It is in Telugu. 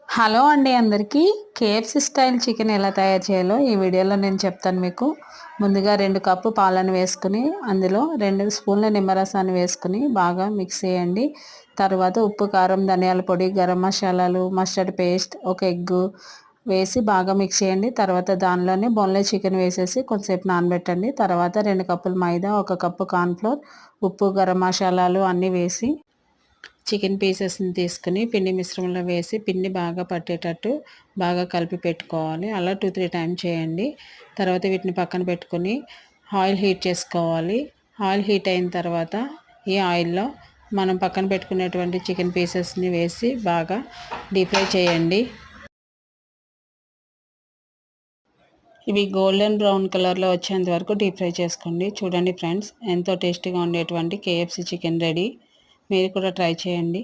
హలో అండి అందరికీ కేఎఫ్సి స్టైల్ చికెన్ ఎలా తయారు చేయాలో ఈ వీడియోలో నేను చెప్తాను మీకు. ముందుగా 2 కప్పు పాలను వేసుకుని అందులో 2 స్పూన్ల నిమ్మరసాన్ని వేసుకుని బాగా మిక్స్ చేయండి. తర్వాత ఉప్పు, కారం, ధనియాల పొడి, గరం మసాలాలు, మస్టర్డ్ పేస్ట్, ఒక ఎగ్గు వేసి బాగా మిక్స్ చేయండి. తర్వాత దానిలోనే బోన్లెస్ చికెన్ వేసేసి కొంచెంసేపు నానబెట్టండి. తర్వాత 2 కప్పుల మైదా, 1 కప్పు కార్న్‌ఫ్లోర్, ఉప్పు, గరం మసాలాలు అన్నీ వేసి చికెన్ పీసెస్ని తీసుకుని పిండి మిశ్రమంలో వేసి పిండి బాగా పట్టేటట్టు బాగా కలిపి పెట్టుకోవాలి. అలా 2-3 టైమ్స్ చేయండి. తర్వాత వీటిని పక్కన పెట్టుకొని ఆయిల్ హీట్ చేసుకోవాలి. ఆయిల్ హీట్ అయిన తర్వాత ఈ ఆయిల్లో మనం పక్కన పెట్టుకునేటువంటి చికెన్ పీసెస్ని వేసి బాగా డీప్ ఫ్రై చేయండి. ఇవి గోల్డెన్ బ్రౌన్ కలర్లో వచ్చేంత వరకు డీప్ ఫ్రై చేసుకోండి. చూడండి ఫ్రెండ్స్, ఎంతో టేస్టీగా ఉండేటువంటి కేఎఫ్సి చికెన్ రెడీ. మీరు కూడా ట్రై చేయండి.